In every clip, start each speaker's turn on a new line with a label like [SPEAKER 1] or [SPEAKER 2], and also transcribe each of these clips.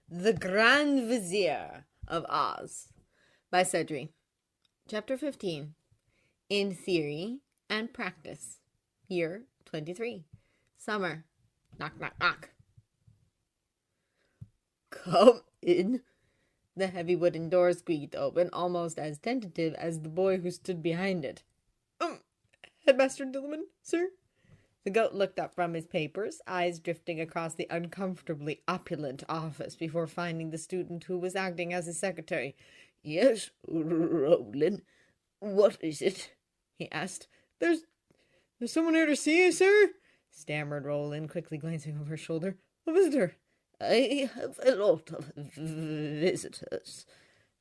[SPEAKER 1] The Grand Vizier of Oz by Sedri. Chapter 15. In Theory and Practice. Year 23. Summer. Knock, knock, knock. Come in. The heavy wooden door squeaked open, almost as tentative as the boy who stood behind it. Headmaster Dillman, sir? The goat looked up from his papers, eyes drifting across the uncomfortably opulent office before finding the student who was acting as his secretary.
[SPEAKER 2] Yes, Roland. What is it?
[SPEAKER 1] He asked.
[SPEAKER 3] There's someone here to see you, sir,
[SPEAKER 1] stammered Roland, quickly glancing over his shoulder.
[SPEAKER 3] A visitor.
[SPEAKER 2] I have a lot of visitors,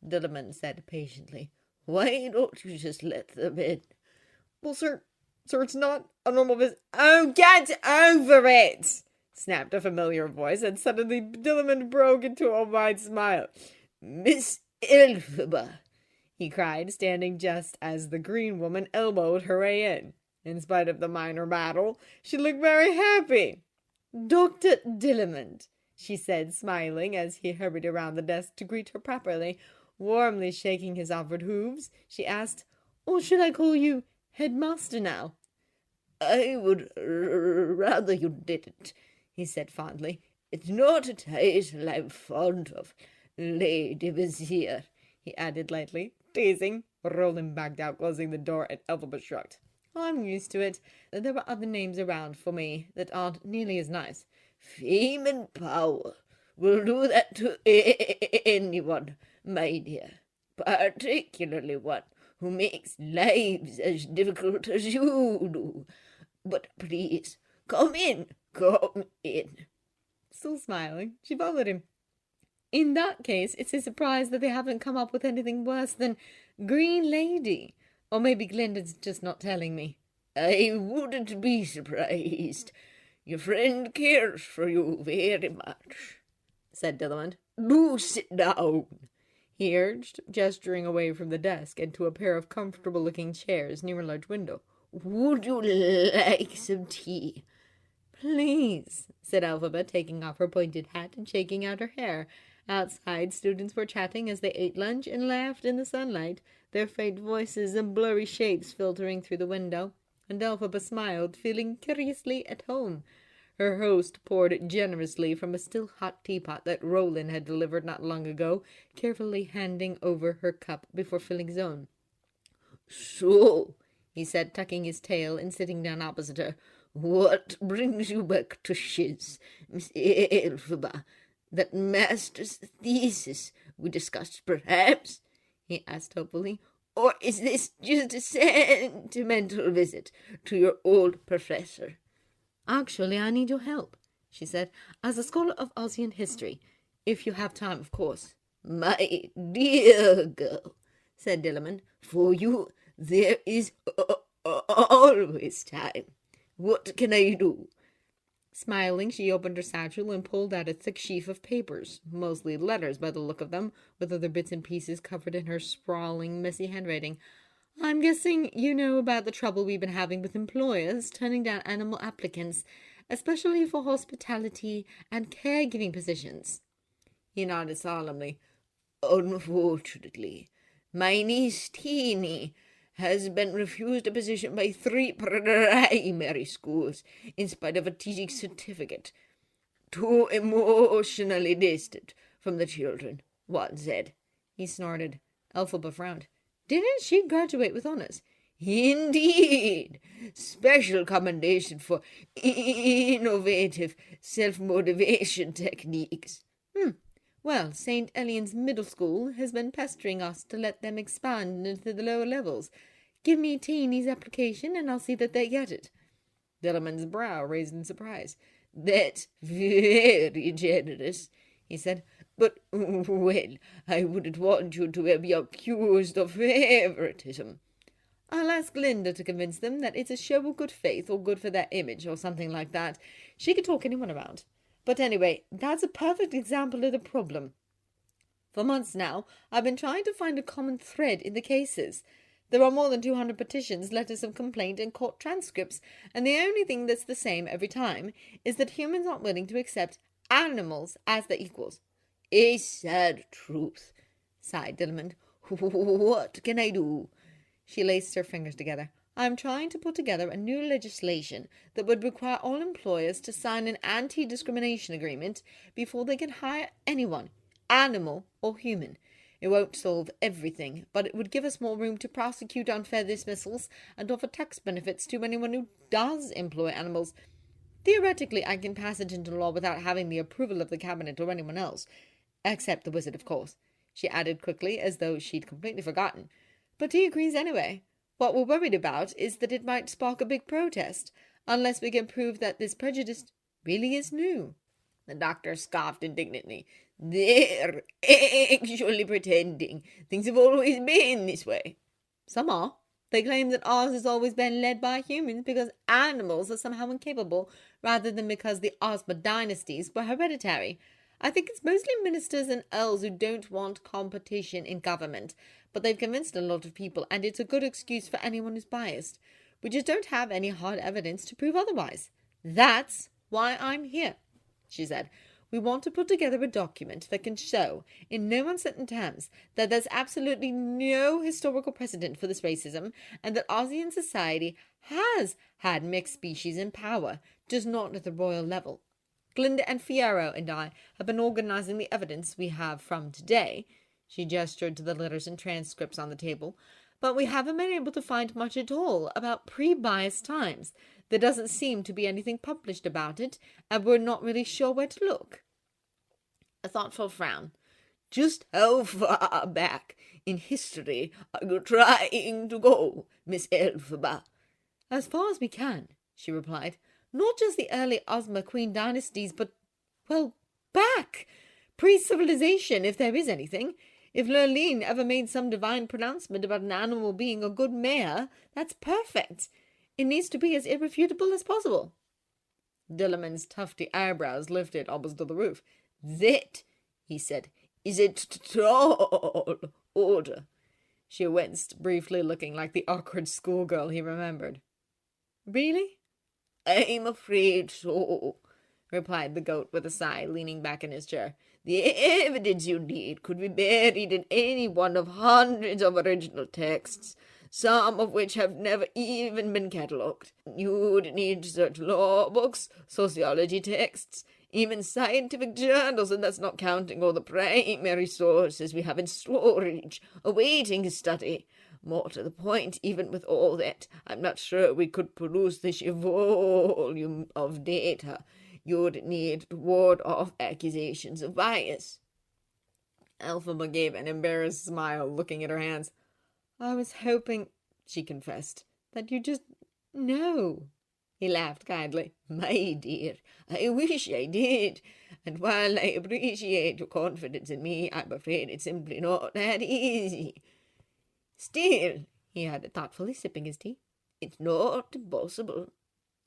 [SPEAKER 2] Dillman said patiently. Why don't you just let them in?
[SPEAKER 3] Well, sir, it's not a normal visit.
[SPEAKER 1] Oh, get over it! Snapped a familiar voice, and suddenly Dillman broke into a wide smile.
[SPEAKER 2] Miss Elphaba,
[SPEAKER 1] he cried, standing just as the green woman elbowed her way in. In spite of the minor battle, she looked very happy. Dr. Dillman, she said, smiling as he hurried around the desk to greet her properly. Warmly shaking his offered hooves, she asked, "Or should I call you Headmaster now?"
[SPEAKER 2] "I would rather you didn't," he said fondly. "It's not a title I'm fond of, Lady Vizier," he added lightly, teasing.
[SPEAKER 1] Roland backed out, closing the door, and Elphaba shrugged. "I'm used to it. There are other names around for me that aren't nearly as nice."
[SPEAKER 2] "Fame and power will do that to anyone, my dear, particularly one who makes lives as difficult as you do. But please, come in.
[SPEAKER 1] Still smiling, she followed him. "In that case, it's a surprise that they haven't come up with anything worse than Green Lady. Or maybe Glinda's just not telling me."
[SPEAKER 2] "I wouldn't be surprised. Your friend cares for you very much," said Dillman. "Do sit down," he urged, gesturing away from the desk and to a pair of comfortable-looking chairs near a large window. "Would you like some tea?"
[SPEAKER 1] "Please," said Elphaba, taking off her pointed hat and shaking out her hair. Outside, students were chatting as they ate lunch and laughed in the sunlight, their faint voices and blurry shapes filtering through the window. And Elphaba smiled, feeling curiously at home. Her host poured generously from a still-hot teapot that Roland had delivered not long ago, carefully handing over her cup before filling his own.
[SPEAKER 2] "So," he said, tucking his tail and sitting down opposite her, "what brings you back to Shiz, Miss Elphaba? That master's thesis we discussed, perhaps?" he asked hopefully. "Or is this just a sentimental visit to your old professor?"
[SPEAKER 1] "Actually, I need your help," she said, "as a scholar of Ozian history. If you have time, of course."
[SPEAKER 2] "My dear girl," said Dillman, "for you there is always time. What can I do?"
[SPEAKER 1] Smiling, she opened her satchel and pulled out a thick sheaf of papers, mostly letters by the look of them, with other bits and pieces covered in her sprawling, messy handwriting. "I'm guessing you know about the trouble we've been having with employers turning down animal applicants, especially for hospitality and caregiving positions."
[SPEAKER 2] He nodded solemnly. "Unfortunately, my niece Teeny has been refused a position by 3 primary schools in spite of a teaching certificate. Too emotionally distant from the children, one said."
[SPEAKER 1] He snorted. Elphaba frowned. "Didn't she graduate with honors?"
[SPEAKER 2] "Indeed. Special commendation for innovative self-motivation techniques."
[SPEAKER 1] Well, St. Elian's Middle School has been pestering us to let them expand into the lower levels. Give me Teeny's application, and I'll see that they get it."
[SPEAKER 2] Dillman's brow raised in surprise. "That's very generous," he said. "But, well, I wouldn't want you to be accused of favoritism."
[SPEAKER 1] "I'll ask Glinda to convince them that it's a show of good faith or good for their image or something like that. She could talk anyone around. But anyway, that's a perfect example of the problem. For months now, I've been trying to find a common thread in the cases. There are more than 200 petitions, letters of complaint, and court transcripts, and the only thing that's the same every time is that humans aren't willing to accept animals as their equals.
[SPEAKER 2] A sad truth, sighed Dillamond. What can I do?
[SPEAKER 1] She laced her fingers together. I'm trying to put together a new legislation that would require all employers to sign an anti-discrimination agreement before they can hire anyone, animal or human. It won't solve everything, but it would give us more room to prosecute unfair dismissals and offer tax benefits to anyone who does employ animals. Theoretically, I can pass it into law without having the approval of the cabinet or anyone else. Except the wizard, of course, she added quickly, as though she'd completely forgotten. But he agrees anyway. What we're worried about is that it might spark a big protest, unless we can prove that this prejudice really is new.
[SPEAKER 2] The doctor scoffed indignantly. They're actually pretending. Things have always been this way.
[SPEAKER 1] Some are. They claim that Oz has always been led by humans because animals are somehow incapable, rather than because the Ozma dynasties were hereditary. I think it's mostly ministers and earls who don't want competition in government, but they've convinced a lot of people, and it's a good excuse for anyone who's biased. We just don't have any hard evidence to prove otherwise. That's why I'm here, she said. We want to put together a document that can show, in no uncertain terms, that there's absolutely no historical precedent for this racism, and that Ozian society has had mixed species in power, just not at the royal level. Glinda and Fierro and I have been organizing the evidence we have from today. She gestured to the letters and transcripts on the table. But we haven't been able to find much at all about pre-biased times. There doesn't seem to be anything published about it, and we're not really sure where to look.
[SPEAKER 2] A thoughtful frown. Just how far back in history are you trying to go, Miss Elphaba?
[SPEAKER 1] As far as we can, she replied. Not just the early Ozma Queen dynasties, but, well, back! Pre-civilization, if there is anything. If Lurleen ever made some divine pronouncement about an animal being a good mare, that's perfect. It needs to be as irrefutable as possible.
[SPEAKER 2] Dillamond's tufty eyebrows lifted almost to the roof. That, he said, is a tall order.
[SPEAKER 1] She winced, briefly looking like the awkward schoolgirl he remembered. Really?
[SPEAKER 2] I'm afraid so, replied the goat with a sigh, leaning back in his chair. The evidence you need could be buried in any one of hundreds of original texts, some of which have never even been catalogued. You'd need such law books, sociology texts, even scientific journals, and that's not counting all the primary sources we have in storage, awaiting study. More to the point, even with all that, I'm not sure we could produce the sheer volume of data you'd need to ward off accusations of bias.
[SPEAKER 1] Elphaba gave an embarrassed smile, looking at her hands. I was hoping, she confessed, that you just know.
[SPEAKER 2] He laughed kindly. My dear, I wish I did. And while I appreciate your confidence in me, I'm afraid it's simply not that easy. Still, he added thoughtfully, sipping his tea, it's not impossible.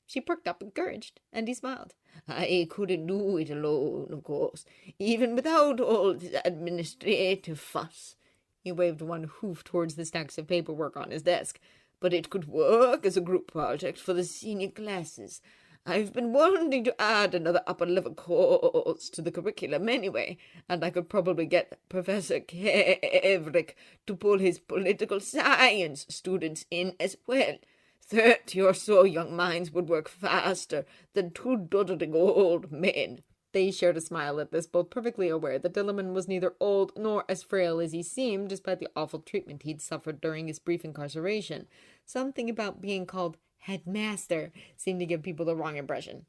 [SPEAKER 1] She perked up, encouraged, and he smiled.
[SPEAKER 2] I couldn't do it alone, of course, even without all this administrative fuss.
[SPEAKER 1] He waved one hoof towards the stacks of paperwork on his desk.
[SPEAKER 2] But it could work as a group project for the senior classes. I've been wanting to add another upper-level course to the curriculum anyway, and I could probably get Professor Kevrick to pull his political science students in as well. 30 or so young minds would work faster than 2 doddering old men.
[SPEAKER 1] They shared a smile at this, both perfectly aware that Dillamond was neither old nor as frail as he seemed, despite the awful treatment he'd suffered during his brief incarceration. Something about being called headmaster seemed to give people the wrong impression.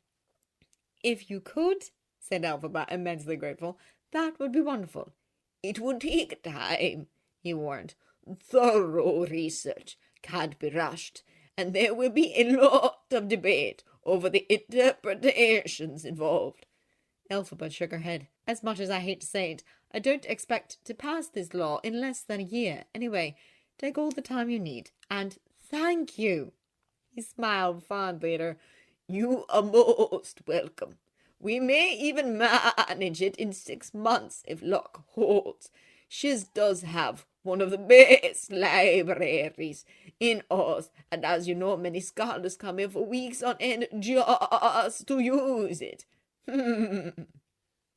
[SPEAKER 1] If you could, said Elphaba, immensely grateful, that would be wonderful.
[SPEAKER 2] It would take time, he warned. Thorough research can't be rushed, and there will be a lot of debate over the interpretations involved.
[SPEAKER 1] Elphaba shook her head. As much as I hate to say it, I don't expect to pass this law in less than a year. Anyway, take all the time you need, and thank you. He smiled fondly at her.
[SPEAKER 2] You are most welcome. We may even manage it in 6 months if luck holds. Shiz does have one of the best libraries in Oz, and as you know, many scholars come here for weeks on end just to use it.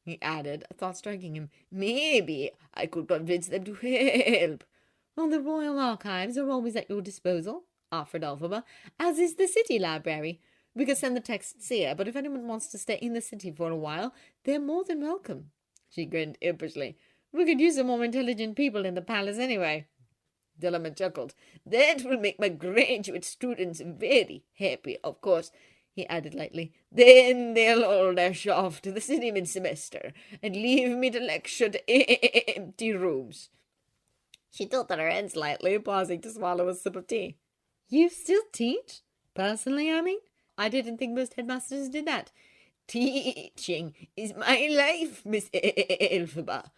[SPEAKER 2] he added, a thought striking him. Maybe I could convince them to help.
[SPEAKER 1] Well, the Royal Archives are always at your disposal, offered Elphaba, as is the City Library. We could send the texts here, but if anyone wants to stay in the city for a while, they're more than welcome.
[SPEAKER 2] She grinned impishly.
[SPEAKER 1] We could use some more intelligent people in the palace anyway.
[SPEAKER 2] Dillerman chuckled. That will make my graduate students very happy, of course, he added lightly. Then they'll all dash off to the city mid-semester and leave me to lecture to empty rooms.
[SPEAKER 1] She tilted her head slightly, pausing to swallow a sip of tea. You still teach? Personally, I mean? I didn't think most headmasters did that.
[SPEAKER 2] Teaching is my life, Miss Elphaba,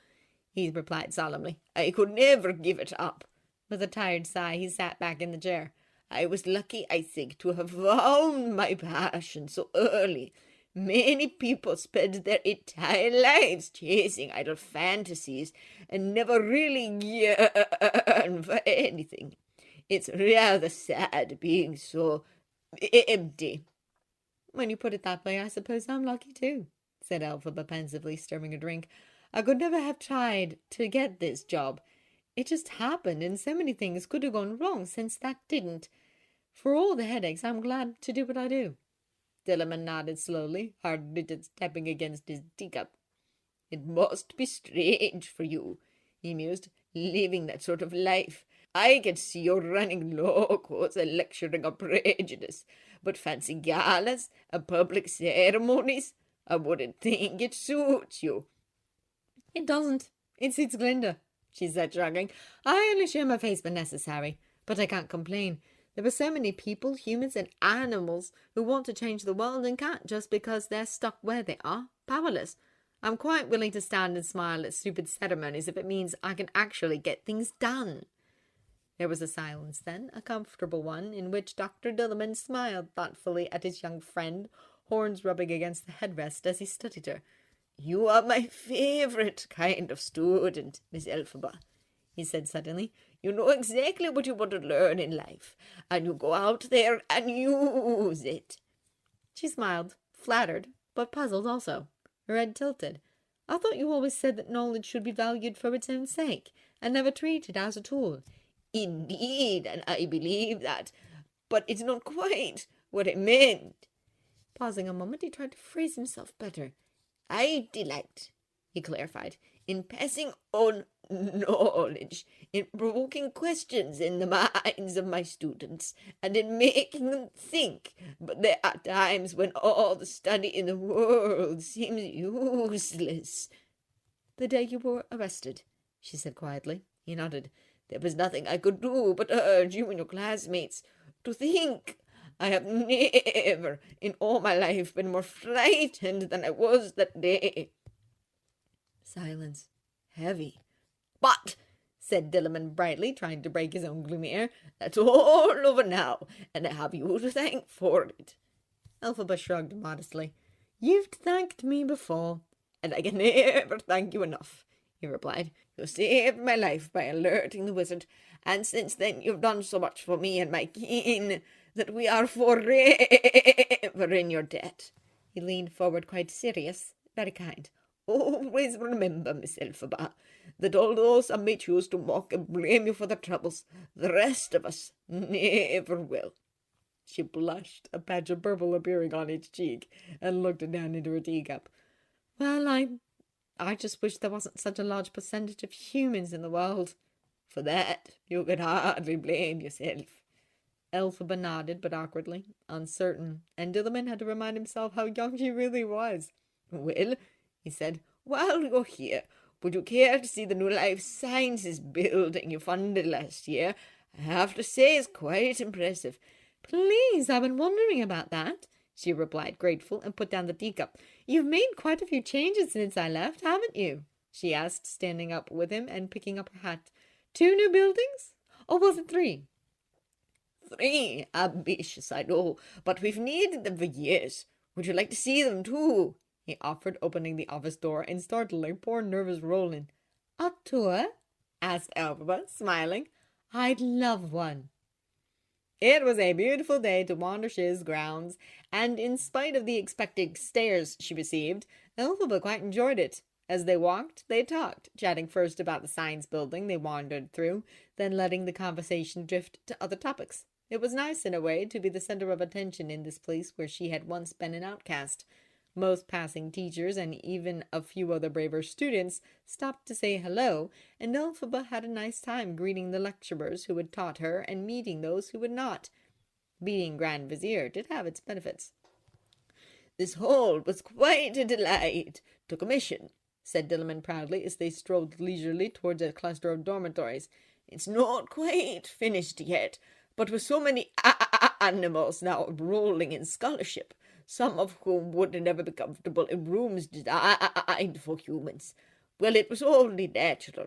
[SPEAKER 2] he replied solemnly. I could never give it up.
[SPEAKER 1] With a tired sigh, he sat back in the chair.
[SPEAKER 2] I was lucky, I think, to have found my passion so early. Many people spend their entire lives chasing idle fantasies and never really yearn for anything. It's rather sad being so empty.
[SPEAKER 1] When you put it that way, I suppose I'm lucky too, said Elphaba pensively, stirring a drink. I could never have tried to get this job. It just happened, and so many things could have gone wrong since that didn't. For all the headaches, I'm glad to do what I do.
[SPEAKER 2] Dillerman nodded slowly, hardly stepping against his teacup. It must be strange for you, he mused, living that sort of life. I can see you running locals and lecturing on prejudice, but fancy galas and public ceremonies, I wouldn't think it suits you.
[SPEAKER 1] It doesn't. It suits Glinda, she said, shrugging. I only show my face when necessary, but I can't complain. There are so many people, humans and animals, who want to change the world and can't just because they're stuck where they are, powerless. I'm quite willing to stand and smile at stupid ceremonies if it means I can actually get things done. There was a silence then, a comfortable one, in which Dr. Dillerman smiled thoughtfully at his young friend, horns rubbing against the headrest as he studied her.
[SPEAKER 2] You are my favourite kind of student, Miss Elphaba, he said suddenly. You know exactly what you want to learn in life, and you go out there and use it.
[SPEAKER 1] She smiled, flattered, but puzzled also. Her head tilted. I thought you always said that knowledge should be valued for its own sake, and never treated as a tool.
[SPEAKER 2] Indeed, and I believe that, but it's not quite what I meant.
[SPEAKER 1] Pausing a moment, he tried to phrase himself better.
[SPEAKER 2] I delight, he clarified, in passing on knowledge, in provoking questions in the minds of my students, and in making them think. But there are times when all the study in the world seems useless.
[SPEAKER 1] The day you were arrested, she said quietly.
[SPEAKER 2] He nodded. There was nothing I could do but urge you and your classmates to think. I have never in all my life been more frightened than I was that day.
[SPEAKER 1] Silence. Heavy.
[SPEAKER 2] But, said Dillerman brightly, trying to break his own gloomy air, that's all over now, and I have you to thank for it.
[SPEAKER 1] Elphaba shrugged modestly. You've thanked me before.
[SPEAKER 2] And I can never thank you enough, he replied. You saved my life by alerting the wizard, and since then you've done so much for me and my kin that we are forever in your debt.
[SPEAKER 1] He leaned forward quite serious, very kind.
[SPEAKER 2] Always remember, Miss Elphaba, that although some may choose to mock and blame you for their troubles, the rest of us never will.
[SPEAKER 1] She blushed, a patch of purple appearing on each cheek, and looked down into her teacup. Well, I just wish there wasn't such a large percentage of humans in the world.
[SPEAKER 2] For that, you could hardly blame yourself.
[SPEAKER 1] Elphaba nodded, but awkwardly, uncertain, and Dillerman had to remind himself how young she really was.
[SPEAKER 2] Well, he said, while you're here, would you care to see the new life sciences building you funded last year? I have to say it's quite impressive.
[SPEAKER 1] Please, I've been wondering about that, she replied, grateful, and put down the teacup. You've made quite a few changes since I left, haven't you? She asked, standing up with him and picking up her hat. 2 new buildings? Or was it 3?
[SPEAKER 2] 3. Ambitious, I know, but we've needed them for years. Would you like to see them too? He offered, opening the office door and startling poor nervous Roland.
[SPEAKER 1] A tour? Asked Elphaba, smiling. I'd love one. It was a beautiful day to wander Shiz grounds, and in spite of the expected stares she received, Elphaba quite enjoyed it. As they walked, they talked, chatting first about the science building they wandered through, then letting the conversation drift to other topics. It was nice, in a way, to be the center of attention in this place where she had once been an outcast. Most passing teachers and even a few other braver students stopped to say hello, and Elphaba had a nice time greeting the lecturers who had taught her and meeting those who had not. Being Grand Vizier did have its benefits.
[SPEAKER 2] "This hall was quite a delight to commission," said Dilliman proudly as they strolled leisurely towards a cluster of dormitories. "It's not quite finished yet, but with so many animals now enrolling in scholarship, some of whom would never be comfortable in rooms designed for humans, well, it was only natural."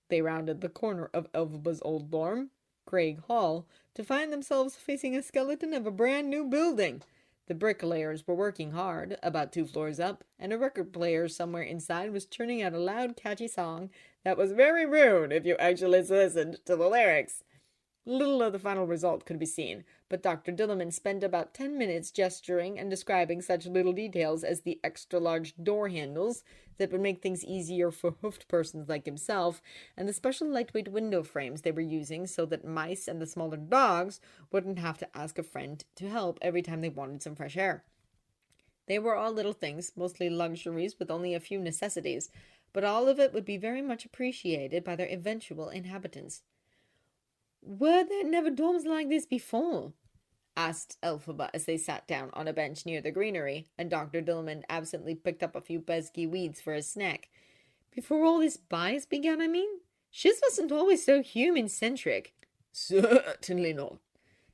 [SPEAKER 1] They rounded the corner of Elphaba's old dorm, Craig Hall, to find themselves facing a skeleton of a brand new building. The bricklayers were working hard, about 2 floors up, and a record player somewhere inside was turning out a loud, catchy song that was very rude if you actually listened to the lyrics. Little of the final result could be seen, but Dr. Dilliman spent about 10 minutes gesturing and describing such little details as the extra-large door handles that would make things easier for hoofed persons like himself, and the special lightweight window frames they were using so that mice and the smaller dogs wouldn't have to ask a friend to help every time they wanted some fresh air. They were all little things, mostly luxuries with only a few necessities, but all of it would be very much appreciated by their eventual inhabitants. "Were there never dorms like this before?" asked Elphaba as they sat down on a bench near the greenery, and Dr. Dilliman absently picked up a few pesky weeds for his snack. "Before all this bias began, I mean? Shiz wasn't always so human-centric."
[SPEAKER 2] "Certainly not,"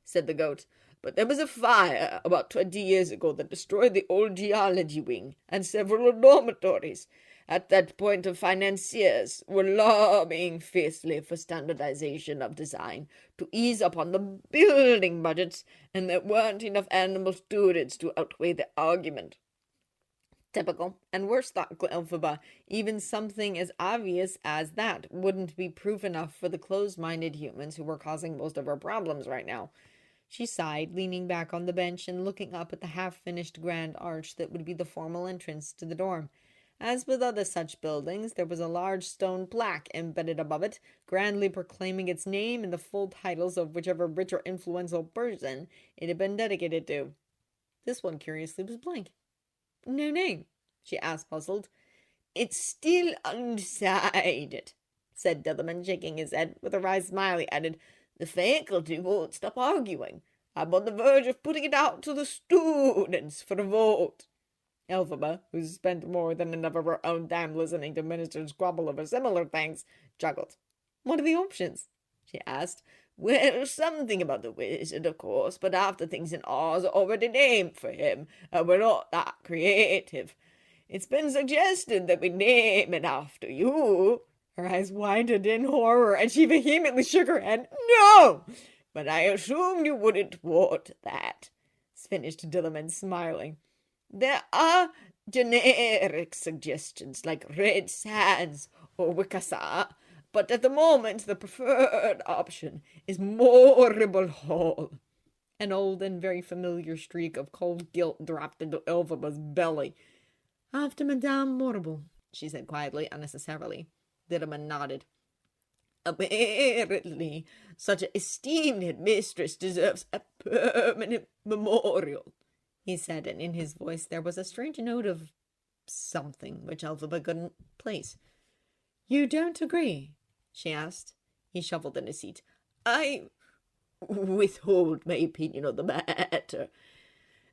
[SPEAKER 2] said the goat. "But there was a fire about 20 years ago that destroyed the old geology wing and several dormitories. At that point, the financiers were lobbying fiercely for standardization of design to ease up on the building budgets, and there weren't enough animal students to outweigh the argument."
[SPEAKER 1] Typical. And worse, thought Elphaba, even something as obvious as that wouldn't be proof enough for the closed-minded humans who were causing most of our problems right now. She sighed, leaning back on the bench and looking up at the half-finished grand arch that would be the formal entrance to the dorm. As with other such buildings, there was a large stone plaque embedded above it, grandly proclaiming its name and the full titles of whichever rich or influential person it had been dedicated to. This one, curiously, was blank. "No name?" she asked, puzzled.
[SPEAKER 2] "It's still undecided," said Dilliman, shaking his head. With a wry smile, he added, "The faculty won't stop arguing. I'm on the verge of putting it out to the students for a vote."
[SPEAKER 1] Elphaba, who spent more than enough of her own time listening to ministers squabble over similar things, chuckled. "What are the options?" she asked.
[SPEAKER 2] "Well, something about the wizard, of course, but half the things in Oz are already named for him, and we're not that creative. It's been suggested that we name it after you."
[SPEAKER 1] Her eyes widened in horror, and she vehemently shook her head. "No!"
[SPEAKER 2] "But I assumed you wouldn't want that,"
[SPEAKER 1] finished Dilliman, smiling.
[SPEAKER 2] "There are generic suggestions like Red Sands or Wicasa, but at the moment the preferred option is Morrible Hall."
[SPEAKER 1] An old and very familiar streak of cold guilt dropped into Elphaba's belly. "After Madame Morrible," she said quietly, unnecessarily. Dilliman nodded.
[SPEAKER 2] "Apparently, such an esteemed headmistress deserves a permanent memorial,"
[SPEAKER 1] he said, and in his voice there was a strange note of something which Elphaba couldn't place. "You don't agree?" she asked. He shuffled in his seat.
[SPEAKER 2] "I withhold my opinion on the matter.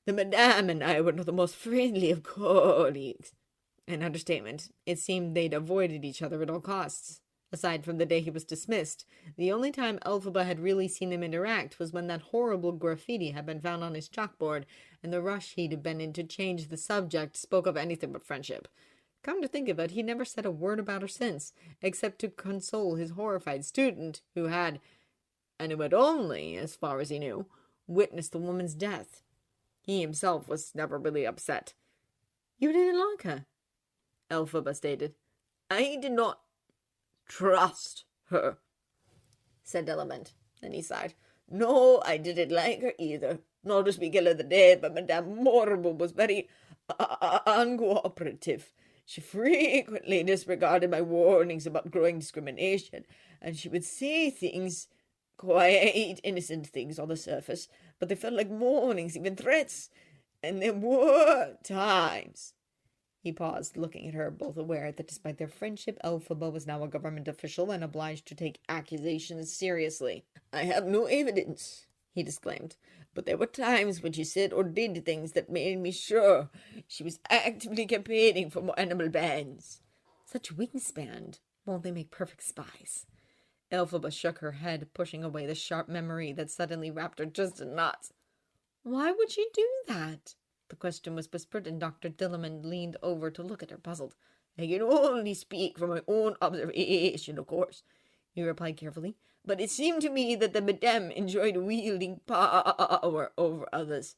[SPEAKER 2] The madame and I were not the most friendly of colleagues."
[SPEAKER 1] An understatement. It seemed they'd avoided each other at all costs. Aside from the day he was dismissed, the only time Elphaba had really seen them interact was when that horrible graffiti had been found on his chalkboard, and the rush he'd been in to change the subject spoke of anything but friendship. Come to think of it, he never said a word about her since, except to console his horrified student, who had, and who had only, as far as he knew, witnessed the woman's death. He himself was never really upset. "You didn't like her?" Elphaba stated.
[SPEAKER 2] "I did not trust her,"
[SPEAKER 1] said Dilliman. Then he sighed.
[SPEAKER 2] No, I didn't like her either. Not to speak ill of the dead, but Madame Morrible was very uncooperative. She frequently disregarded my warnings about growing discrimination, and she would say things, quite innocent things on the surface, but they felt like warnings, even threats. And there were times. He paused, looking at her, both aware that despite their friendship, Elphaba was now a government official and obliged to take accusations seriously. I have no evidence, he disclaimed, but there were times when she said or did things that made me sure she was actively campaigning for more animal bans.
[SPEAKER 1] Such wingspan. Won't they make perfect spies? Elphaba shook her head, pushing away the sharp memory that suddenly wrapped her just in knots. Why would she do that? The question was whispered, and Dr. Dillamond leaned over to look at her, puzzled.
[SPEAKER 2] I can only speak from my own observation, of course, he replied carefully, but it seemed to me that the Madame enjoyed wielding power over others.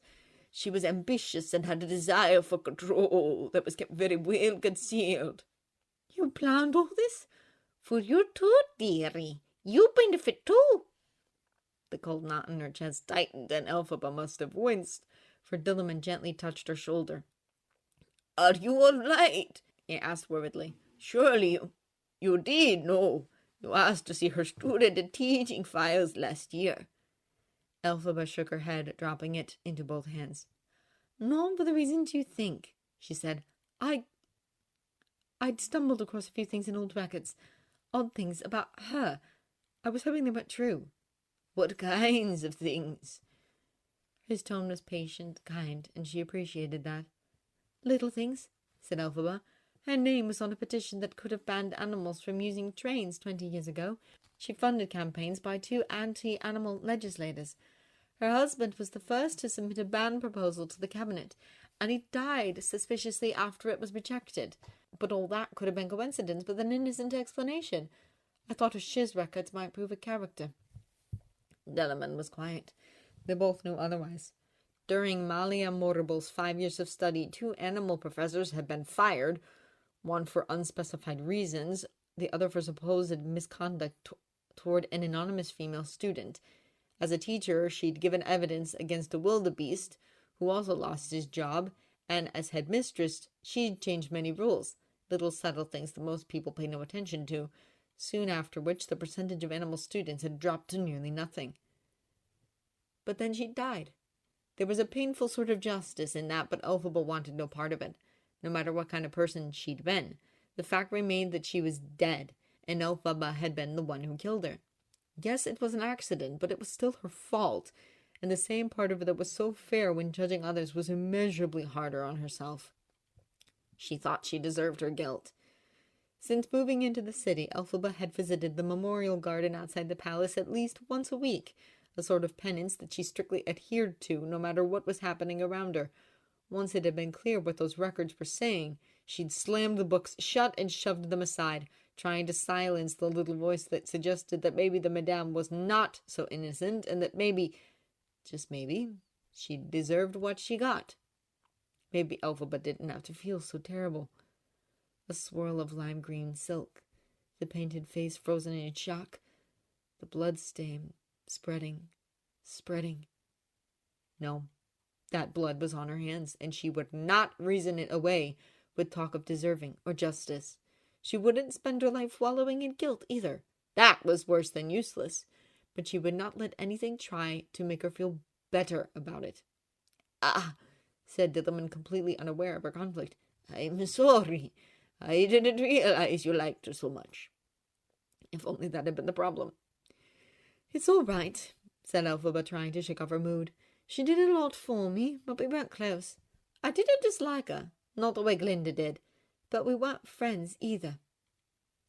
[SPEAKER 2] She was ambitious and had a desire for control that was kept very well concealed.
[SPEAKER 1] You planned all this?
[SPEAKER 2] For you too, dearie. You benefit too. The cold knot in her chest tightened, and Elphaba must have winced, for Dillamond gently touched her shoulder. Are you all right? He asked worriedly. Surely you did know. You asked to see her student and teaching files last year.
[SPEAKER 1] Elphaba shook her head, dropping it into both hands. Not for the reasons you think, she said. I'd stumbled across a few things in old records. Odd things about her. I was hoping they weren't true.
[SPEAKER 2] What kinds of things?
[SPEAKER 1] His tone was patient, kind, and she appreciated that. Little things, said Elphaba. Her name was on a petition that could have banned animals from using trains 20 years ago. She funded campaigns by 2 anti-animal legislators. Her husband was the first to submit a ban proposal to the cabinet, and he died suspiciously after it was rejected. But all that could have been coincidence with an innocent explanation. I thought her shiz records might prove a character.
[SPEAKER 2] Dillamond was quiet.
[SPEAKER 1] They both knew otherwise. During Malia Morrible's 5 years of study, 2 animal professors had been fired, one for unspecified reasons, the other for supposed misconduct toward an anonymous female student. As a teacher, she'd given evidence against a wildebeest, who also lost his job, and as headmistress, she'd changed many rules, little subtle things that most people pay no attention to, soon after which the percentage of animal students had dropped to nearly nothing. But then she died. There was a painful sort of justice in that, but Elphaba wanted no part of it, no matter what kind of person she'd been. The fact remained that she was dead, and Elphaba had been the one who killed her. Yes, it was an accident, but it was still her fault, and the same part of it that was so fair when judging others was immeasurably harder on herself. She thought she deserved her guilt. Since moving into the city, Elphaba had visited the memorial garden outside the palace at least once a week, a sort of penance that she strictly adhered to, no matter what was happening around her. Once it had been clear what those records were saying, she'd slammed the books shut and shoved them aside, trying to silence the little voice that suggested that maybe the Madame was not so innocent, and that maybe, just maybe, she deserved what she got. Maybe Elphaba didn't have to feel so terrible. A swirl of lime-green silk, the painted face frozen in shock, the blood stain spreading. No, that blood was on her hands, and she would not reason it away with talk of deserving or justice. She wouldn't spend her life wallowing in guilt either. That was worse than useless. But she would not let anything try to make her feel better about it.
[SPEAKER 2] Ah,
[SPEAKER 1] said Dillamond, completely unaware of her conflict.
[SPEAKER 2] I'm sorry. I didn't realize you liked her so much.
[SPEAKER 1] If only that had been the problem. It's all right, said Elphaba, trying to shake off her mood. She did a lot for me, but we weren't close. I didn't dislike her, not the way Glinda did, but we weren't friends either.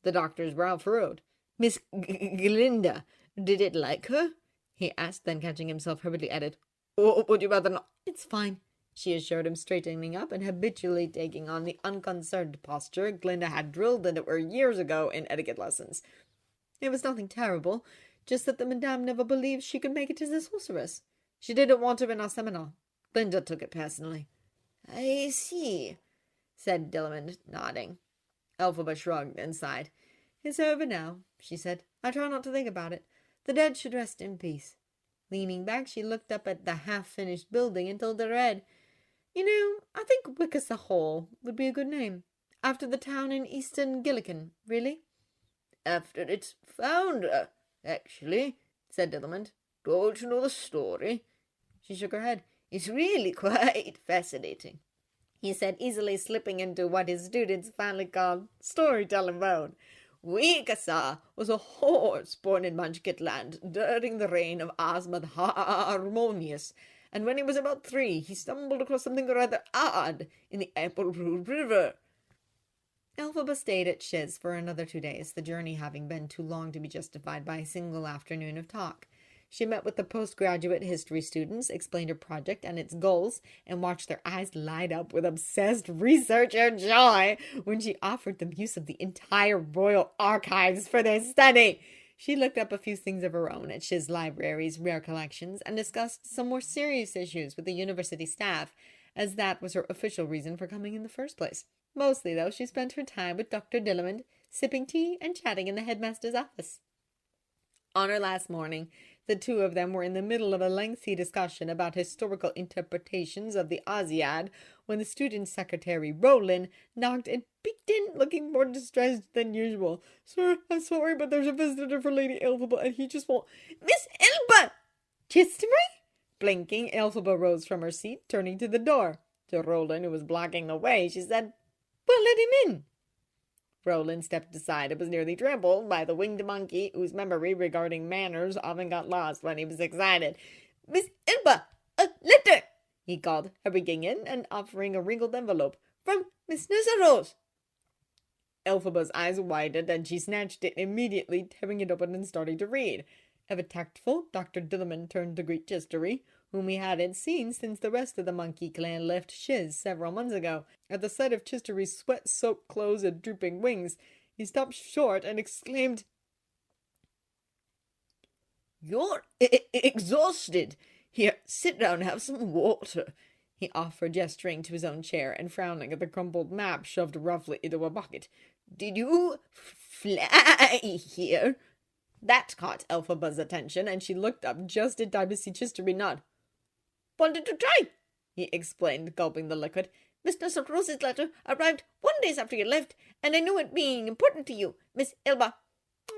[SPEAKER 2] The doctor's brow furrowed. Miss Glinda, did it like her? He asked, then catching himself hurriedly added, "Oh, would you rather not?"
[SPEAKER 1] It's fine, she assured him, straightening up and habitually taking on the unconcerned posture Glinda had drilled into her years ago in etiquette lessons. It was nothing terrible, just that the Madame never believed she could make it to the sorceress. She didn't want her in our seminar. Glinda took it personally.
[SPEAKER 2] I see, said Dillamond, nodding.
[SPEAKER 1] Elphaba shrugged and sighed. It's over now, she said. I try not to think about it. The dead should rest in peace. Leaning back, she looked up at the half-finished building and tilted her head. You know, I think Wickesa Hall would be a good name. After the town in Eastern Gilligan, really?
[SPEAKER 2] After its founder, actually, said Dillamond. Don't you know the story?
[SPEAKER 1] She shook her head.
[SPEAKER 2] It's really quite fascinating,
[SPEAKER 1] he said, easily slipping into what his students finally called storytelling mode.
[SPEAKER 2] Wickesa was a horse born in Munchkitland during the reign of Osmond Harmonious, and when he was about 3, he stumbled across something rather odd in the Appleroot River.
[SPEAKER 1] Elphaba stayed at Shiz for another 2 days, the journey having been too long to be justified by a single afternoon of talk. She met with the postgraduate history students, explained her project and its goals, and watched their eyes light up with obsessed researcher joy when she offered them use of the entire Royal Archives for their study. She looked up a few things of her own at Shiz Library's rare collections and discussed some more serious issues with the university staff, as that was her official reason for coming in the first place. Mostly, though, she spent her time with Dr. Dillamond, sipping tea and chatting in the headmaster's office. On her last morning, the two of them were in the middle of a lengthy discussion about historical interpretations of the Osiad when the student secretary, Roland, knocked and peeked in, looking more distressed than usual. Sir, I'm sorry, but there's a visitor for Lady Elphaba, and he just won't— Miss Elphaba! Chistory? Blinking, Elphaba rose from her seat, turning to the door. To Roland, who was blocking the way, she said, Well, let him in. Roland stepped aside and was nearly trampled by the winged monkey, whose memory regarding manners often got lost when he was excited. Miss Elphaba, a letter, he called, hurrying in and offering a wrinkled envelope. From Miss Rose. Elphaba's eyes widened, and she snatched it immediately, tearing it open and starting to read. Ever tactful, Dr. Dillamond turned to greet Chistery, whom he hadn't seen since the rest of the monkey clan left Shiz several months ago. At the sight of Chistery's sweat-soaked clothes and drooping wings, he stopped short and exclaimed,
[SPEAKER 2] You're exhausted. Here, sit down and have some water, he offered, gesturing to his own chair and frowning at the crumpled map shoved roughly into a bucket. Did you fly here? That caught Elphaba's attention, and she looked up just in time to see Chistery nod. Wanted to try, he explained, gulping the liquid. Miss Rose's letter arrived 1 day after you left, and I knew it being important to you, Miss Elba.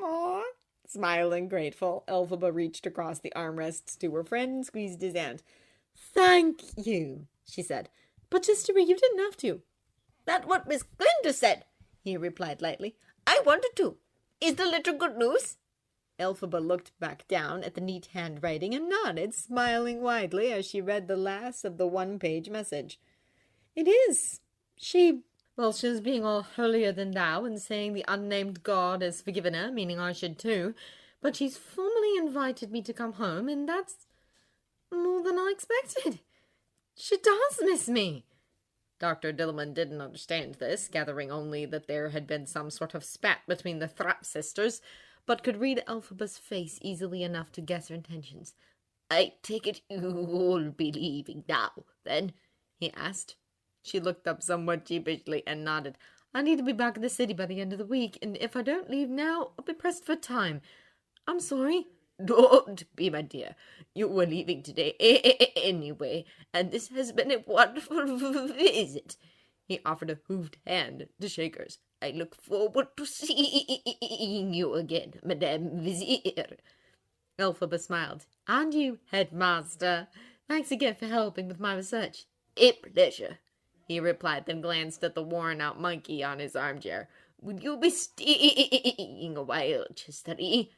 [SPEAKER 1] Aw. Smiling, grateful, Elphaba reached across the armrests to her friend and squeezed his hand. Thank you, she said. But Chistery, you didn't have to.
[SPEAKER 2] That's what Miss Glinda said, he replied lightly. I wanted to. Is the letter good news?
[SPEAKER 1] Elphaba looked back down at the neat handwriting and nodded, smiling widely as she read the last of the one-page message. It is. She was being all holier-than-thou and saying the unnamed god has forgiven her, meaning I should too, but she's formally invited me to come home, and that's more than I expected. She does miss me. Dr. Dillamond didn't understand this, gathering only that there had been some sort of spat between the Thrapp sisters, but could read Elphaba's face easily enough to guess her intentions.
[SPEAKER 2] I take it you'll be leaving now, then? He asked.
[SPEAKER 1] She looked up somewhat sheepishly and nodded. I need to be back in the city by the end of the week, and if I don't leave now, I'll be pressed for time. I'm sorry.
[SPEAKER 2] Don't be, my dear. You were leaving today anyway, and this has been a wonderful visit. He offered a hooved hand to shake hers. I look forward to seeing you again, Madame Vizier.
[SPEAKER 1] Elphaba smiled. And you, headmaster. Thanks again for helping with my research.
[SPEAKER 2] A pleasure, he replied, then glanced at the worn-out monkey on his armchair. Will you be staying a while, Chistery?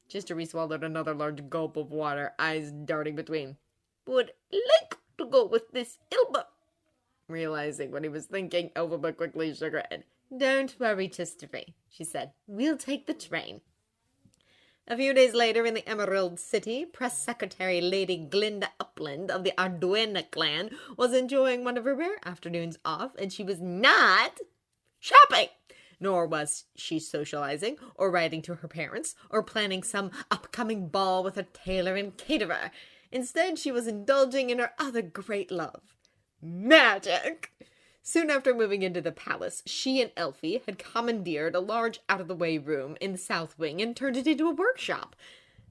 [SPEAKER 1] Chistery swallowed another large gulp of water, eyes darting between.
[SPEAKER 2] Would like to go with Miss Elba.
[SPEAKER 1] Realizing what he was thinking, Elphaba quickly shook her head. Don't worry, Chistery, she said. We'll take the train. A few days later, in the Emerald City, Press Secretary Lady Glinda Upland of the Arduena clan was enjoying one of her rare afternoons off, and she was not shopping. Nor was she socializing, or writing to her parents, or planning some upcoming ball with a tailor and caterer. Instead, she was indulging in her other great love, magic. Soon after moving into the palace, she and Elfie had commandeered a large out-of-the-way room in the south wing and turned it into a workshop.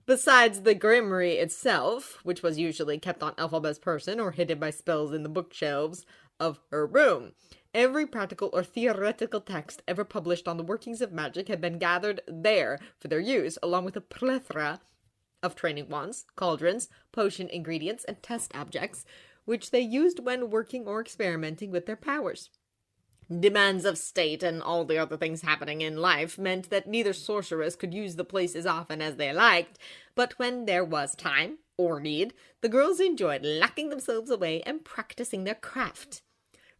[SPEAKER 1] Besides the grimoire itself, which was usually kept on Elphaba's person or hidden by spells in the bookshelves of her room, every practical or theoretical text ever published on the workings of magic had been gathered there for their use, along with a plethora of training wands, cauldrons, potion ingredients, and test objects, which they used when working or experimenting with their powers. Demands of state and all the other things happening in life meant that neither sorceress could use the place as often as they liked, but when there was time, or need, the girls enjoyed locking themselves away and practicing their craft.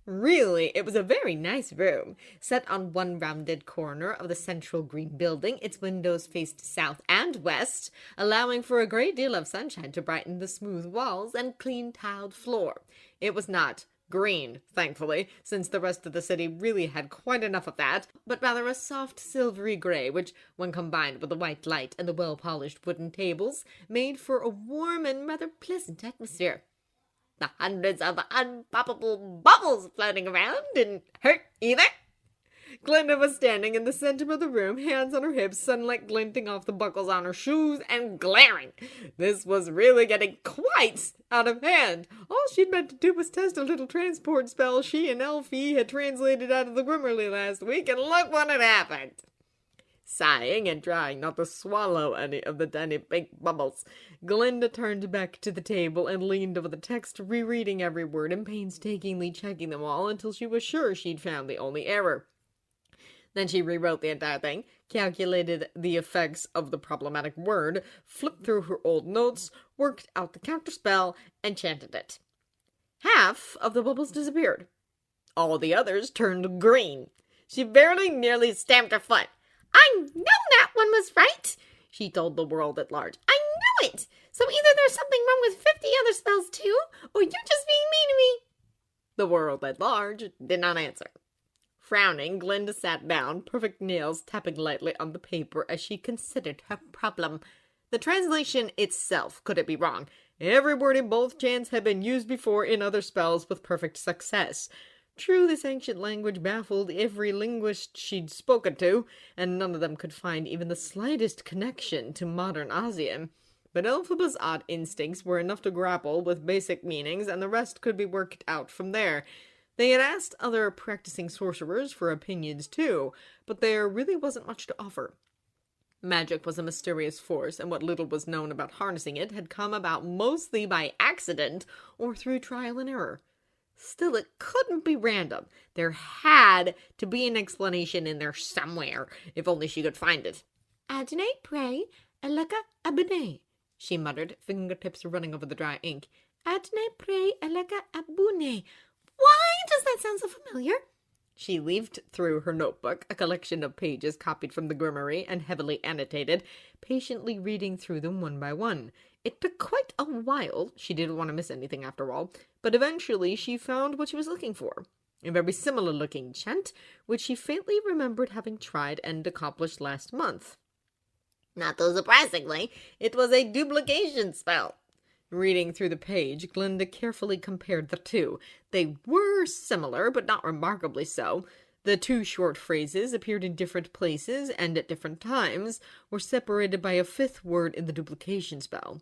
[SPEAKER 1] Really, it was a very nice room, set on one rounded corner of the central green building. Its windows faced south and west, allowing for a great deal of sunshine to brighten the smooth walls and clean tiled floor. It was not green, thankfully, since the rest of the city really had quite enough of that, but rather a soft silvery gray, which, when combined with the white light and the well-polished wooden tables, made for a warm and rather pleasant atmosphere. The hundreds of unpoppable bubbles floating around didn't hurt either. Glinda was standing in the center of the room, hands on her hips, sunlight glinting off the buckles on her shoes and glaring. This was really getting quite out of hand. All she'd meant to do was test a little transport spell she and Elfie had translated out of the Grimmerly last week, and look what had happened. Sighing and trying not to swallow any of the tiny pink bubbles, Glinda turned back to the table and leaned over the text, rereading every word and painstakingly checking them all until she was sure she'd found the only error. Then she rewrote the entire thing, calculated the effects of the problematic word, flipped through her old notes, worked out the counterspell, and chanted it. Half of the bubbles disappeared. All the others turned green. She very nearly stamped her foot. "I know that one was right," she told the world at large. "I know it! So either there's something wrong with 50 other spells too, or you're just being mean to me." The world at large did not answer. Frowning, Glinda sat down, perfect nails tapping lightly on the paper as she considered her problem. The translation itself couldn't be wrong. Every word in both chants had been used before in other spells with perfect success. True, this ancient language baffled every linguist she'd spoken to, and none of them could find even the slightest connection to modern Ozian. But Elphaba's odd instincts were enough to grapple with basic meanings, and the rest could be worked out from there. They had asked other practicing sorcerers for opinions too, but there really wasn't much to offer. Magic was a mysterious force, and what little was known about harnessing it had come about mostly by accident or through trial and error. Still, it couldn't be random. There had to be an explanation in there somewhere, if only she could find it. "Adne, pray, eleka abune," she muttered, fingertips running over the dry ink. "Adne, pray, eleka abune. Why does that sound so familiar?" She leafed through her notebook, a collection of pages copied from the Grimoire and heavily annotated, patiently reading through them one by one. It took quite a while. She didn't want to miss anything after all, but eventually she found what she was looking for. A very similar-looking chant, which she faintly remembered having tried and accomplished last month. Not so surprisingly, it was a duplication spell. Reading through the page, Glinda carefully compared the two. They were similar, but not remarkably so. The two short phrases appeared in different places and at different times, were separated by a fifth word in the duplication spell.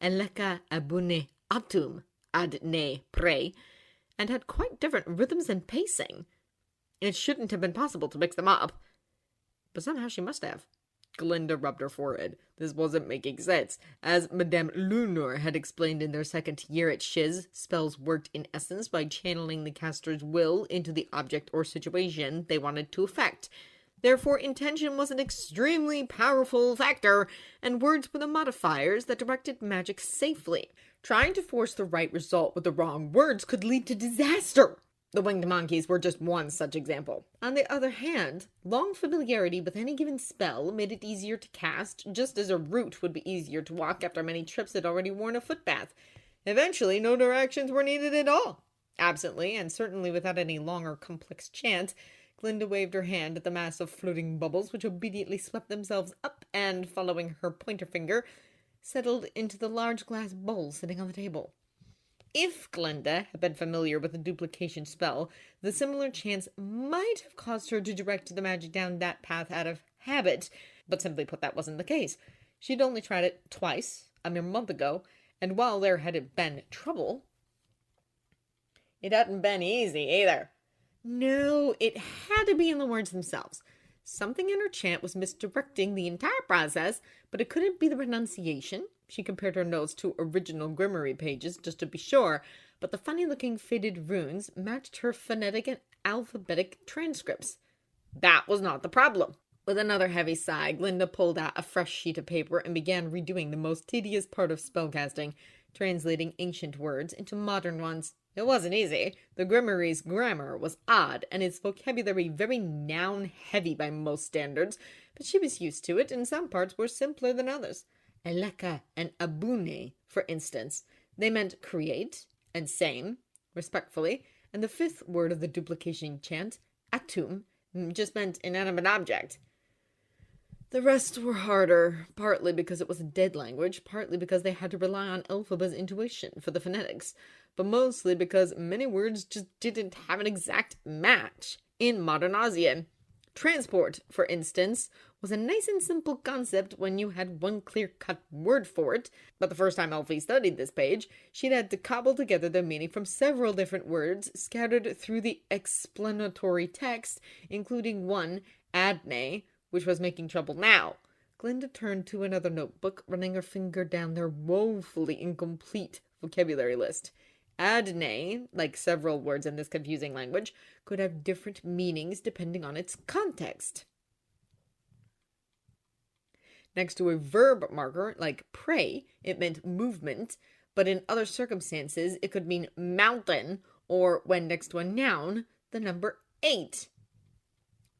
[SPEAKER 1] Eleka abune atum ad ne pre, and had quite different rhythms and pacing. It shouldn't have been possible to mix them up, but somehow she must have. Glinda rubbed her forehead. This wasn't making sense. As Madame Lunor had explained in their second year at Shiz, spells worked in essence by channeling the caster's will into the object or situation they wanted to affect. Therefore, intention was an extremely powerful factor, and words were the modifiers that directed magic safely. Trying to force the right result with the wrong words could lead to disaster. The winged monkeys were just one such example. On the other hand, long familiarity with any given spell made it easier to cast, just as a route would be easier to walk after many trips had already worn a footpath. Eventually, no directions were needed at all. Absently, and certainly without any long or complex chant, Glinda waved her hand at the mass of floating bubbles, which obediently swept themselves up and, following her pointer finger, settled into the large glass bowl sitting on the table. If Glinda had been familiar with the duplication spell, the similar chance might have caused her to direct the magic down that path out of habit, but simply put, that wasn't the case. She'd only tried it twice, a mere month ago, and while there had been trouble, it hadn't been easy either. No, it had to be in the words themselves. Something in her chant was misdirecting the entire process, but it couldn't be the pronunciation. She compared her notes to original Grimmery pages just to be sure, but the funny-looking faded runes matched her phonetic and alphabetic transcripts. That was not the problem. With another heavy sigh, Glinda pulled out a fresh sheet of paper and began redoing the most tedious part of spellcasting, translating ancient words into modern ones. It wasn't easy. The Grimmery's grammar was odd, and its vocabulary very noun-heavy by most standards, but she was used to it, and some parts were simpler than others. Eleka and abune, for instance. They meant create and same, respectfully, and the fifth word of the duplication chant, atum, just meant inanimate object. The rest were harder, partly because it was a dead language, partly because they had to rely on Elphaba's intuition for the phonetics, but mostly because many words just didn't have an exact match in modern Ozian. Transport, for instance, was a nice and simple concept when you had one clear-cut word for it, but the first time Elfie studied this page, she'd had to cobble together the meaning from several different words scattered through the explanatory text, including one, adne, which was making trouble now. Glinda turned to another notebook, running her finger down their woefully incomplete vocabulary list. Adne, like several words in this confusing language, could have different meanings depending on its context. Next to a verb marker, like pray, it meant movement, but in other circumstances it could mean mountain, or when next to a noun, the number 8.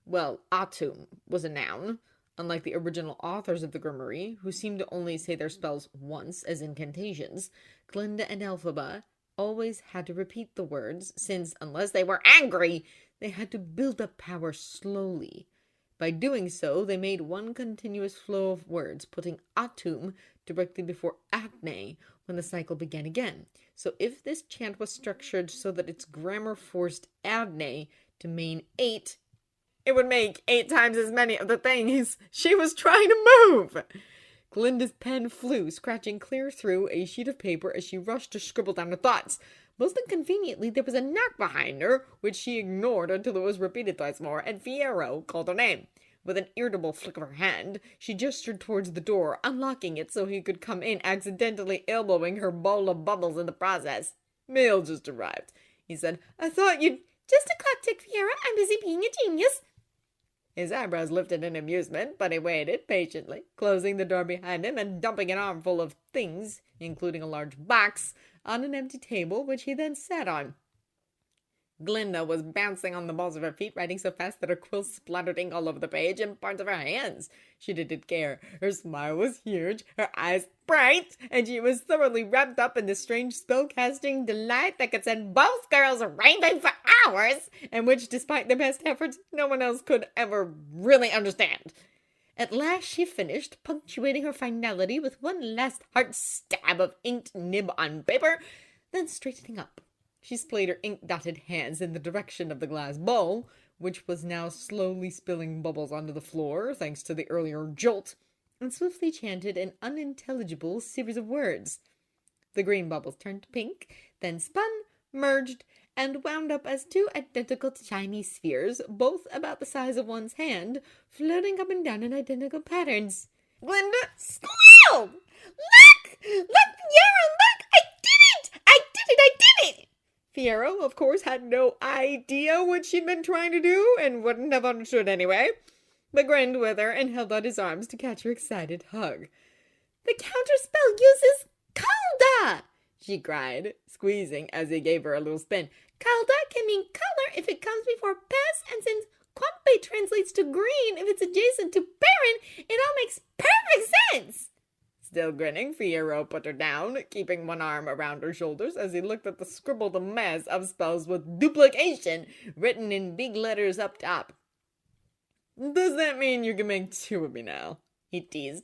[SPEAKER 1] Well, atum was a noun, unlike the original authors of the Grimmery, who seemed to only say their spells once as incantations. Glinda and Elphaba always had to repeat the words, since, unless they were angry, they had to build up power slowly. By doing so, they made one continuous flow of words, putting atum directly before adne when the cycle began again. So if this chant was structured so that its grammar forced adne to mean 8, it would make 8 times as many of the things she was trying to move. Glinda's pen flew, scratching clear through a sheet of paper as she rushed to scribble down her thoughts. Most inconveniently, there was a knock behind her, which she ignored until it was repeated twice more, and Fiyero called her name. With an irritable flick of her hand, she gestured towards the door, unlocking it so he could come in, accidentally elbowing her bowl of bubbles in the process. "Mail just arrived," he said. "I thought you'd—"
[SPEAKER 4] "Just a clock tick, Fiera. I'm busy being a genius."
[SPEAKER 1] His eyebrows lifted in amusement, but he waited patiently, closing the door behind him and dumping an armful of things, including a large box, on an empty table, which he then sat on. Glinda was bouncing on the balls of her feet, writing so fast that her quill splattered ink all over the page and parts of her hands. She didn't care. Her smile was huge, her eyes bright, and she was thoroughly wrapped up in the strange spell-casting delight that could send both girls raving for hours, and which, despite their best efforts, no one else could ever really understand. At last she finished, punctuating her finality with one last hard stab of inked nib on paper, then straightening up. She splayed her ink-dotted hands in the direction of the glass bowl, which was now slowly spilling bubbles onto the floor, thanks to the earlier jolt, and swiftly chanted an unintelligible series of words. The green bubbles turned pink, then spun, merged, and wound up as 2 identical shiny spheres, both about the size of one's hand, floating up and down in identical patterns.
[SPEAKER 4] Glinda squealed! Look! Look, Fiera, look! I did it! I did it! I did it!
[SPEAKER 1] Fiyero, of course, had no idea what she'd been trying to do, and wouldn't have understood anyway, but grinned with her and held out his arms to catch her excited hug.
[SPEAKER 4] "The counterspell uses Calda!"
[SPEAKER 1] she cried, squeezing as he gave her a little spin.
[SPEAKER 4] "Calda can mean color if it comes before pes, and since Quampe translates to green if it's adjacent to Baron, it all makes perfect sense!"
[SPEAKER 1] Still grinning, Fiyero put her down, keeping one arm around her shoulders as he looked at the scribbled mess of spells with duplication written in big letters up top. "Does that mean you can make 2 of me now?" he teased.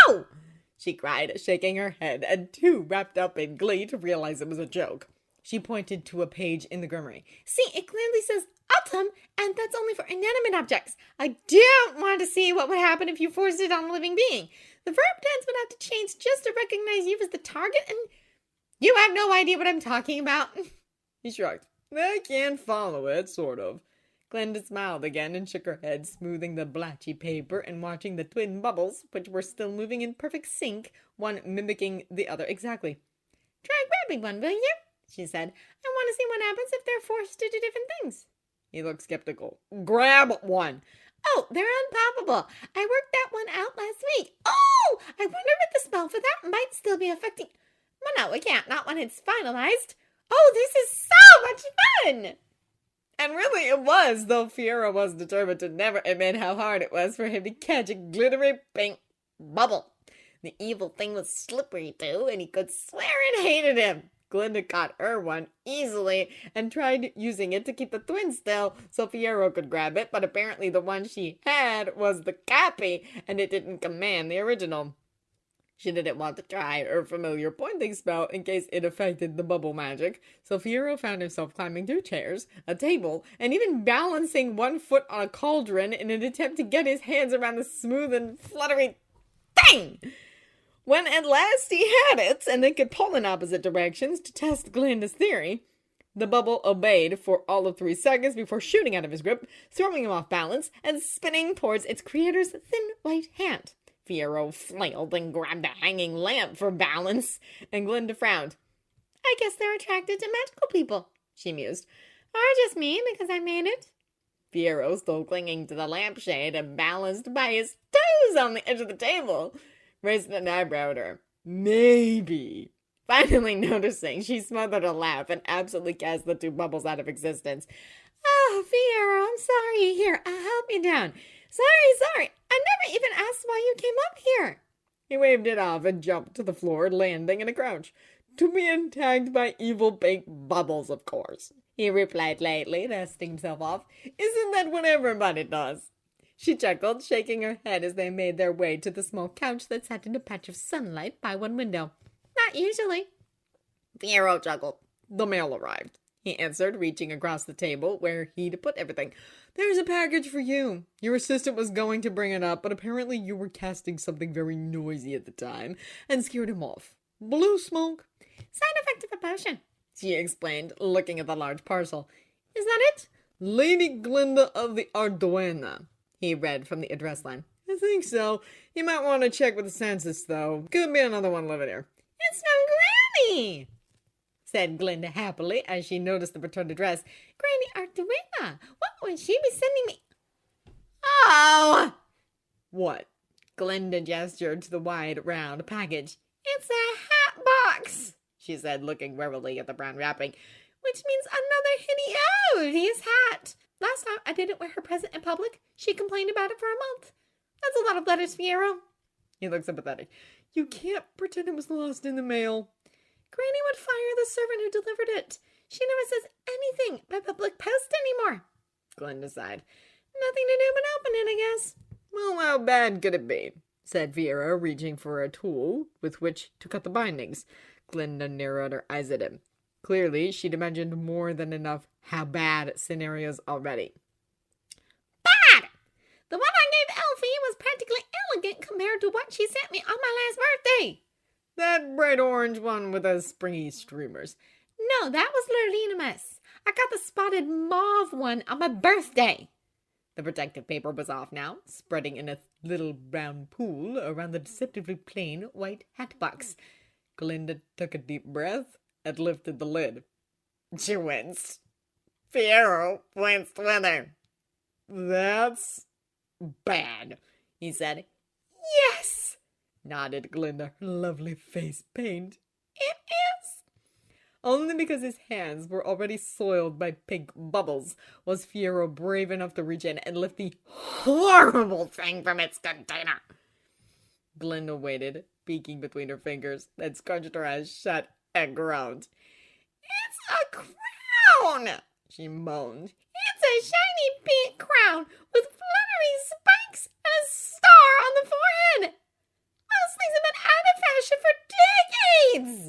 [SPEAKER 4] No!
[SPEAKER 1] She cried, shaking her head, and too wrapped up in glee to realize it was a joke. She pointed to a page in the Grimmery.
[SPEAKER 4] "See, it clearly says autumn, and that's only for inanimate objects. I don't want to see what would happen if you forced it on a living being. The verb tense would have to change just to recognize you as the target, and you have no idea what I'm talking about.
[SPEAKER 3] He shrugged. I can follow it, sort of. Glinda smiled again and shook her head, smoothing the blotchy paper and watching the twin bubbles, which were still moving in perfect sync, one mimicking the other exactly.
[SPEAKER 4] Try grabbing one, will you? She said. I want to see what happens if they're forced to do different things.
[SPEAKER 3] He looked skeptical. Grab one.
[SPEAKER 4] Oh, they're unpoppable. I worked that one out last week. Oh, I wonder if the spell for that might still be affecting... Well, no, it can't. Not when it's finalized. Oh, this is so much fun!
[SPEAKER 3] And really it was, though Fiero was determined to never admit how hard it was for him to catch a glittery pink bubble. The evil thing was slippery too, and he could swear it hated him. Glinda caught her one easily and tried using it to keep the twins still so Fiero could grab it, but apparently the one she had was the copy, and it didn't command the original. She didn't want to try her familiar pointing spell in case it affected the bubble magic, so Fiero found himself climbing 2 chairs, a table, and even balancing 1 foot on a cauldron in an attempt to get his hands around the smooth and fluttery thing. When at last he had it, and they could pull in opposite directions to test Glinda's theory, the bubble obeyed for all of 3 seconds before shooting out of his grip, throwing him off balance, and spinning towards its creator's thin white hand. Fiero flailed and grabbed a hanging lamp for balance, and Glinda frowned.
[SPEAKER 4] I guess they're attracted to magical people, she mused. Or just me, because I made it.
[SPEAKER 3] Fiero, still clinging to the lampshade and balanced by his toes on the edge of the table, raised an eyebrow at her. Maybe. Finally noticing, she smothered a laugh and absolutely cast the 2 bubbles out of existence.
[SPEAKER 4] Oh, Fiero, I'm sorry. Here, I'll help you down. Sorry. I never even asked why you came up here.
[SPEAKER 3] He waved it off and jumped to the floor, landing in a crouch. To be attacked by evil pink bubbles, of course, he replied lightly, dusting himself off. Isn't that what everybody does? She chuckled, shaking her head as they made their way to the small couch that sat in a patch of sunlight by one window.
[SPEAKER 4] Not usually.
[SPEAKER 3] Fiero chuckled. The mail arrived, he answered, reaching across the table where he'd put everything. There's a package for you. Your assistant was going to bring it up, but apparently you were casting something very noisy at the time and scared him off. Blue smoke.
[SPEAKER 4] Side effect of a potion,
[SPEAKER 3] she explained, looking at the large parcel.
[SPEAKER 4] Is that it?
[SPEAKER 3] Lady Glinda of the Arduena, he read from the address line. I think so. You might want to check with the census, though. Could be another one living here.
[SPEAKER 4] It's from Granny,
[SPEAKER 3] said Glinda happily as she noticed the returned address.
[SPEAKER 4] Granny Arduena. What would she be sending me?
[SPEAKER 3] Oh! What? Glinda gestured to the wide, round package.
[SPEAKER 4] It's a hat box, she said, looking warily at the brown wrapping, which means another hideous hat. Last time I didn't wear her present in public, she complained about it for a month. That's a lot of letters, Fiero.
[SPEAKER 3] He looked sympathetic. You can't pretend it was lost in the mail.
[SPEAKER 4] Granny would fire the servant who delivered it. She never says anything by public post anymore.
[SPEAKER 3] Glinda sighed.
[SPEAKER 4] Nothing to do but open it, I guess.
[SPEAKER 3] Well, how bad could it be? Said Vera, reaching for a tool with which to cut the bindings. Glinda narrowed her eyes at him. Clearly, she'd imagined more than enough how bad scenarios already.
[SPEAKER 4] Bad! The one I gave Elphie was practically elegant compared to what she sent me on my last birthday.
[SPEAKER 3] That bright orange one with the springy streamers.
[SPEAKER 4] No, that was Lurlinamus. I got the spotted mauve one on my birthday.
[SPEAKER 3] The protective paper was off now, spreading in a little brown pool around the deceptively plain white hat box. Glinda took a deep breath and lifted the lid. She winced. Fiero winced with her. That's bad, he said.
[SPEAKER 4] Yes,
[SPEAKER 3] nodded Glinda, her lovely face pained.
[SPEAKER 4] It is.
[SPEAKER 3] Only because his hands were already soiled by pink bubbles was Fiero brave enough to reach in and lift the horrible thing from its container. Glinda waited, peeking between her fingers, then scrunched her eyes shut and groaned.
[SPEAKER 4] It's a crown,
[SPEAKER 3] she moaned.
[SPEAKER 4] It's a shiny pink crown with fluttery spikes and a star on the forehead. Those things have been out of fashion for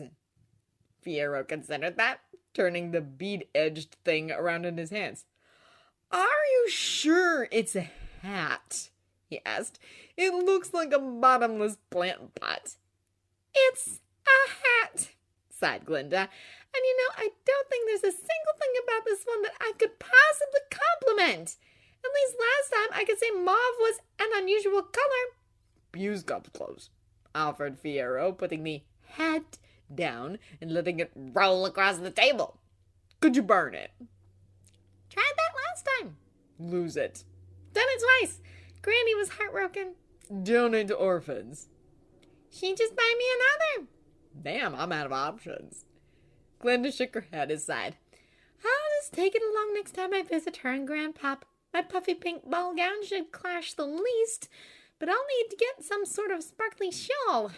[SPEAKER 4] decades.
[SPEAKER 3] Fiero considered that, turning the bead-edged thing around in his hands. you sure it's a hat?" he asked. "It looks like a bottomless plant pot."
[SPEAKER 4] "It's a hat," sighed Glinda. "And I don't think there's a single thing about this one that I could possibly compliment. At least last time I could say mauve was an unusual color."
[SPEAKER 3] "Use gob's clothes," offered Fiyero, putting the hat down and letting it roll across the table. "Could you burn it?"
[SPEAKER 4] "Tried that last time.
[SPEAKER 3] "Lose it."
[SPEAKER 4] Done it twice. Granny was heartbroken.
[SPEAKER 3] "Donate to orphans."
[SPEAKER 4] She just buy me another."
[SPEAKER 3] "Damn, I'm out of options." Glinda shook her head and sighed.
[SPEAKER 4] "I'll just take it along next time I visit her and Grandpop. My puffy pink ball gown should clash the least, but I'll need to get some sort of sparkly shawl."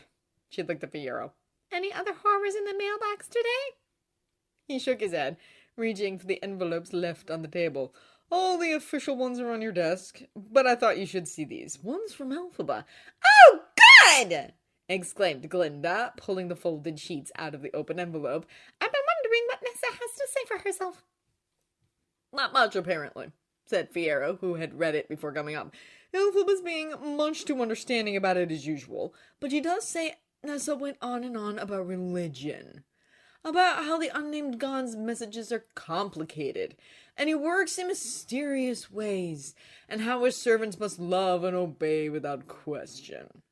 [SPEAKER 3] She looked at Fiyero.
[SPEAKER 4] "Any other horrors in the mailbox today?"
[SPEAKER 3] He shook his head, reaching for the envelopes left on the table. "All the official ones are on your desk, but I thought you should see these. One's from Elphaba."
[SPEAKER 4] "Oh, good!"
[SPEAKER 3] exclaimed Glinda, pulling the folded sheets out of the open envelope.
[SPEAKER 4] "I've been wondering what Nessa has to say for herself."
[SPEAKER 3] "Not much, apparently," said Fiyero, who had read it before coming up. "Elphaba's being much too understanding about it as usual, but she does say Nessa went on and on about religion. About how the unnamed god's messages are complicated, and he works in mysterious ways, and how his servants must love and obey without question."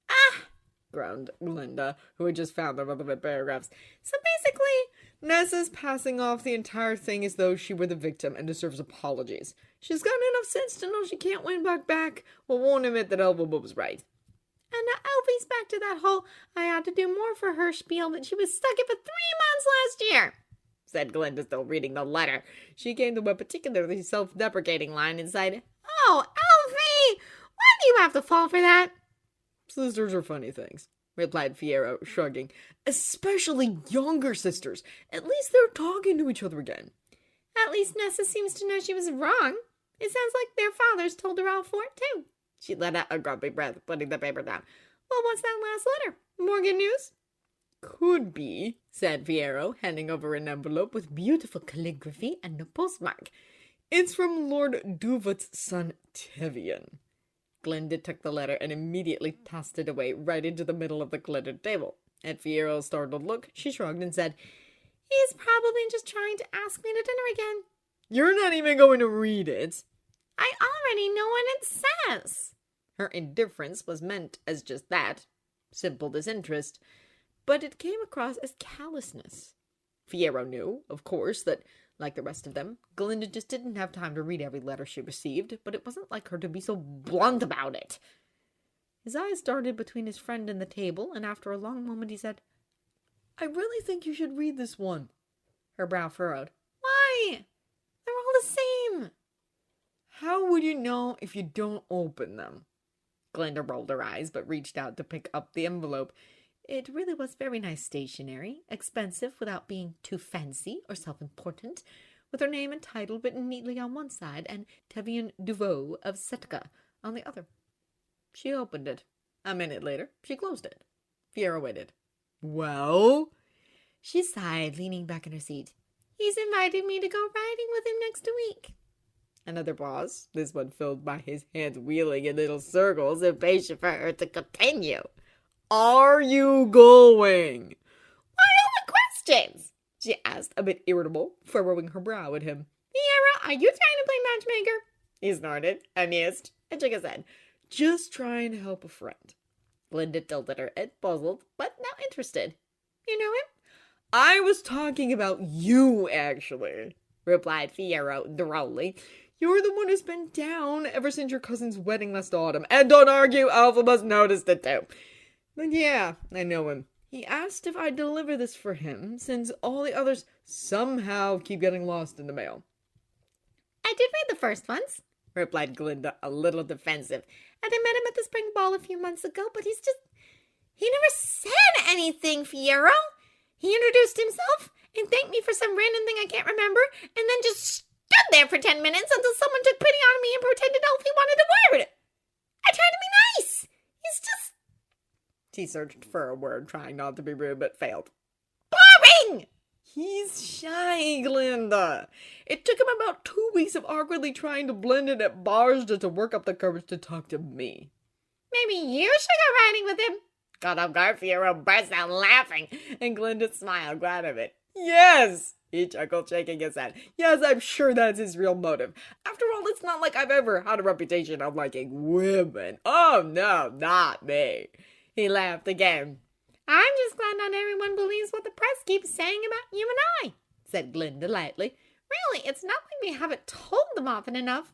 [SPEAKER 4] "Ah!"
[SPEAKER 3] groaned Glinda, who had just found the relevant paragraphs.
[SPEAKER 4] "So basically,
[SPEAKER 3] "Nessa's passing off the entire thing as though she were the victim and deserves apologies. She's got enough sense to know she can't win back, but won't admit that Elphaba was right."
[SPEAKER 4] and now Elfie's back to that whole I had to do more for her spiel that she was stuck in for 3 months last year,"
[SPEAKER 3] said Glinda, still reading the letter. She came to a particularly self-deprecating line and sighed.
[SPEAKER 4] "Oh, Elfie! Why do you have to fall for that?"
[SPEAKER 3] "Sisters are funny things," replied Fiyero, shrugging. "Especially younger sisters. At least they're talking to each other again."
[SPEAKER 4] "At least Nessa seems to know she was wrong. It sounds like their fathers told her all for it, too."
[SPEAKER 3] She let out a grumpy breath, putting the paper down.
[SPEAKER 4] "Well, what's that last letter? More good news?"
[SPEAKER 3] "Could be," said Fiyero, handing over an envelope with beautiful calligraphy and a postmark. "It's from Lord Duvat's son, Tevian." Glinda took the letter and immediately tossed it away right into the middle of the glittered table. At Fiero's startled look, she shrugged and said,
[SPEAKER 4] "He's probably just trying to ask me to dinner again."
[SPEAKER 3] "You're not even going to read it."
[SPEAKER 4] "I already know what it says."
[SPEAKER 3] Her indifference was meant as just that, simple disinterest, but it came across as callousness. Fiyero knew, of course, that, like the rest of them, Glinda just didn't have time to read every letter she received, but it wasn't like her to be so blunt about it. His eyes darted between his friend and the table, and after a long moment he said, "I really think you should read this one." Her brow furrowed.
[SPEAKER 4] "Why? They're all the same."
[SPEAKER 3] "How would you know if you don't open them?" Glinda rolled her eyes, but reached out to pick up the envelope. It really was very nice stationery, expensive without being too fancy or self-important, with her name and title written neatly on one side and Tevian Duveau of Setka on the other. She opened it. A minute later, she closed it. Fiyero waited. "Well?" She sighed, leaning back in her seat.
[SPEAKER 4] "He's invited me to go riding with him next week."
[SPEAKER 3] Another pause, this one filled by his hands wheeling in little circles, impatient for her to continue. "Are you going?"
[SPEAKER 4] "Why all the questions?"
[SPEAKER 3] she asked, a bit irritable, furrowing her brow at him.
[SPEAKER 4] "Fiyero, are you trying to play matchmaker?"
[SPEAKER 3] He snorted, amused, and shook his head. "Just trying to help a friend." Glinda tilted her head, puzzled, but now interested.
[SPEAKER 4] "You know him?"
[SPEAKER 3] "I was talking about you, actually," replied Fiyero drolly. "You're the one who's been down ever since your cousin's wedding last autumn. And don't argue, Elphaba's noticed it too. But yeah, I know him. He asked if I'd deliver this for him, since all the others somehow keep getting lost in the mail."
[SPEAKER 4] "I did read the first ones," replied Glinda, a little defensive. "And I met him at the spring ball a few months ago, but he never said anything, Fiyero. He introduced himself and thanked me for some random thing I can't remember, and then just stood there for 10 minutes until someone took pity on me and pretended Elfie wanted a word. I tried to be nice. He's just..."
[SPEAKER 3] She searched for a word, trying not to be rude, but failed.
[SPEAKER 4] "Boring!"
[SPEAKER 3] He's shy, Glinda. It took him about 2 weeks of awkwardly trying to blend in at bars just to work up the courage to talk to me.
[SPEAKER 4] Maybe you should go riding with him. Got up, Garfield burst out laughing, and Glinda smiled, glad of it.
[SPEAKER 3] Yes, he chuckled, shaking his head. Yes, I'm sure that's his real motive. After all, it's not like I've ever had a reputation of liking women. Oh, no, not me. He laughed again.
[SPEAKER 4] I'm just glad not everyone believes what the press keeps saying about you and I, said Glinda lightly. Really, it's not like we haven't told them often enough.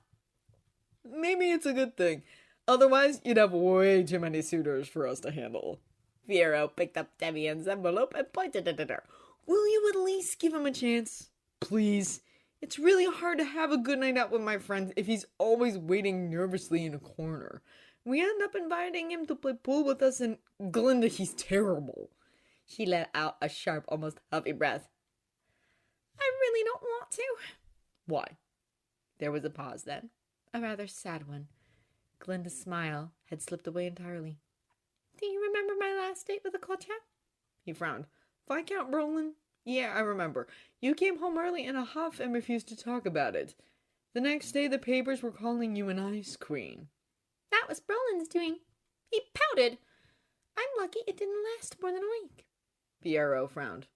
[SPEAKER 3] Maybe it's a good thing. Otherwise, you'd have way too many suitors for us to handle.
[SPEAKER 4] Fiero picked up Devian's envelope and pointed it at her.
[SPEAKER 3] Will you at least give him a chance? Please. It's really hard to have a good night out with my friends if he's always waiting nervously in a corner. We end up inviting him to play pool with us, and Glinda, he's terrible.
[SPEAKER 4] She let out a sharp, almost huffy breath. I really don't want to.
[SPEAKER 3] Why?
[SPEAKER 1] There was a pause then, a rather sad one. Glinda's smile had slipped away entirely.
[SPEAKER 4] Do you remember my last date with the Kocha?
[SPEAKER 3] He frowned. Viscount Brolin? Yeah, I remember. You came home early in a huff and refused to talk about it. The next day, the papers were calling you an ice queen.
[SPEAKER 4] That was Brolin's doing. He pouted. I'm lucky it didn't last more than a week.
[SPEAKER 3] Fiero frowned.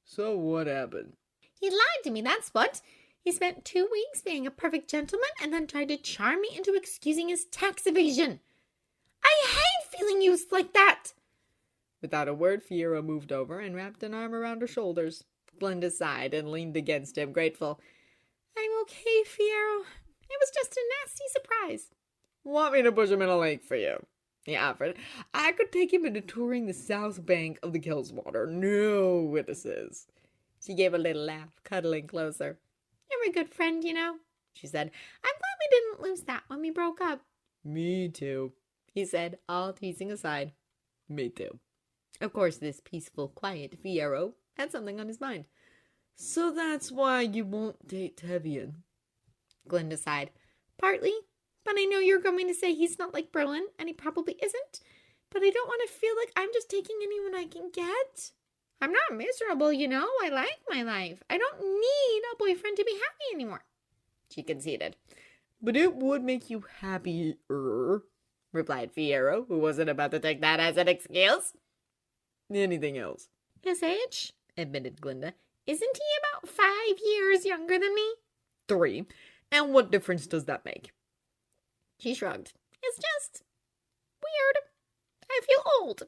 [SPEAKER 3] So what happened?
[SPEAKER 4] He lied to me, that's what. He spent 2 weeks being a perfect gentleman and then tried to charm me into excusing his tax evasion. I hate feeling used like that.
[SPEAKER 3] Without a word, Fiero moved over and wrapped an arm around her shoulders. Glinda sighed and leaned against him, grateful.
[SPEAKER 4] I'm okay, Fiero. It was just a nasty surprise.
[SPEAKER 3] Want me to push him in a lake for you? He offered. I could take him into touring the south bank of the Killswater. No witnesses.
[SPEAKER 4] She gave a little laugh, cuddling closer. You're a good friend, you know, she said. I'm glad we didn't lose that when we broke up.
[SPEAKER 3] Me too,
[SPEAKER 1] he said, all teasing aside.
[SPEAKER 3] Me too.
[SPEAKER 1] Of course, this peaceful, quiet Fiero had something on his mind.
[SPEAKER 3] So that's why you won't date Tevian?
[SPEAKER 1] Glinda sighed.
[SPEAKER 4] Partly, but I know you're going to say he's not like Brolin, and he probably isn't. But I don't want to feel like I'm just taking anyone I can get. I'm not miserable, you know. I like my life. I don't need a boyfriend to be happy anymore, she conceded.
[SPEAKER 3] But it would make you happier, replied Fiero, who wasn't about to take that as an excuse. Anything else?
[SPEAKER 4] His age,
[SPEAKER 1] admitted Glinda.
[SPEAKER 4] Isn't he about 5 years younger than me?
[SPEAKER 3] 3. And what difference does that make?
[SPEAKER 4] She shrugged. It's just weird. I feel old.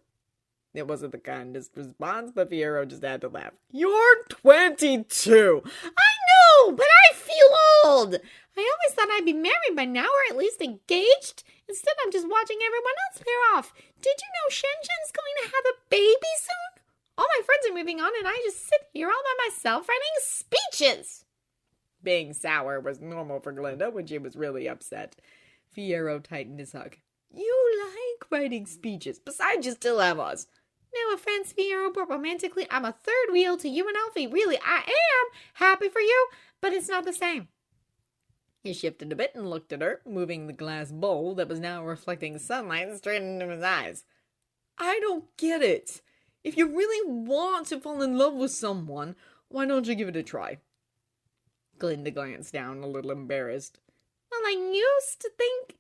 [SPEAKER 3] It wasn't the kindest response, but Fiero just had to laugh. You're 22!
[SPEAKER 4] I know, but I feel old. I always thought I'd be married by now, or at least engaged. Instead, I'm just watching everyone else pair off. Did you know Shen-Shen's going to have a baby soon? All my friends are moving on, and I just sit here all by myself writing speeches.
[SPEAKER 3] Being sour was normal for Glinda when she was really upset. Fiero tightened his hug. You like writing speeches. Besides, you still have us.
[SPEAKER 4] No offense, Fiero, but romantically, I'm a third wheel to you and Elfie. Really, I am happy for you, but it's not the same.
[SPEAKER 3] He shifted a bit and looked at her, moving the glass bowl that was now reflecting sunlight straight into his eyes. I don't get it. If you really want to fall in love with someone, why don't you give it a try? Glinda glanced down, a little embarrassed.
[SPEAKER 4] Well, I used to think...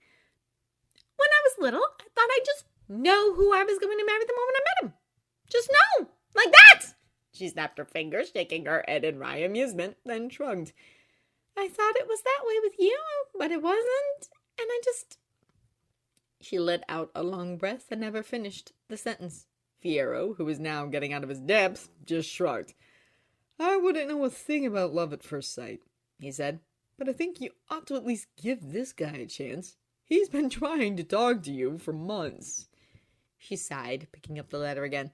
[SPEAKER 4] When I was little, I thought I'd just know who I was going to marry the moment I met him. Just know! Like that!
[SPEAKER 3] She snapped her fingers, shaking her head in wry amusement, then shrugged.
[SPEAKER 4] I thought it was that way with you, but it wasn't, and I just...
[SPEAKER 1] She let out a long breath and never finished the sentence.
[SPEAKER 3] Fiero, who was now getting out of his depth, just shrugged. I wouldn't know a thing about love at first sight, he said, but I think you ought to at least give this guy a chance. He's been trying to talk to you for months.
[SPEAKER 1] She sighed, picking up the letter again.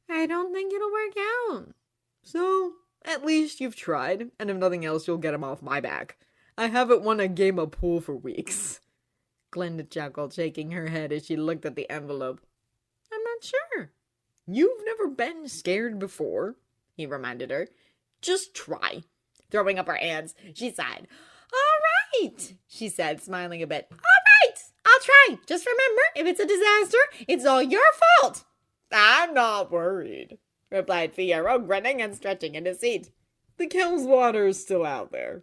[SPEAKER 4] I don't think it'll work out.
[SPEAKER 3] So, at least you've tried, and if nothing else, you'll get him off my back. I haven't won a game of pool for weeks.
[SPEAKER 1] Glinda chuckled, shaking her head as she looked at the envelope.
[SPEAKER 4] I'm not sure.
[SPEAKER 3] You've never been scared before, he reminded her. Just try. Throwing up her hands, she sighed.
[SPEAKER 4] All right,
[SPEAKER 3] she said, smiling a bit.
[SPEAKER 4] All right, I'll try. Just remember, if it's a disaster, it's all your fault.
[SPEAKER 3] I'm not worried. replied Figaro, grinning and stretching in his seat. The kiln's water is still out there.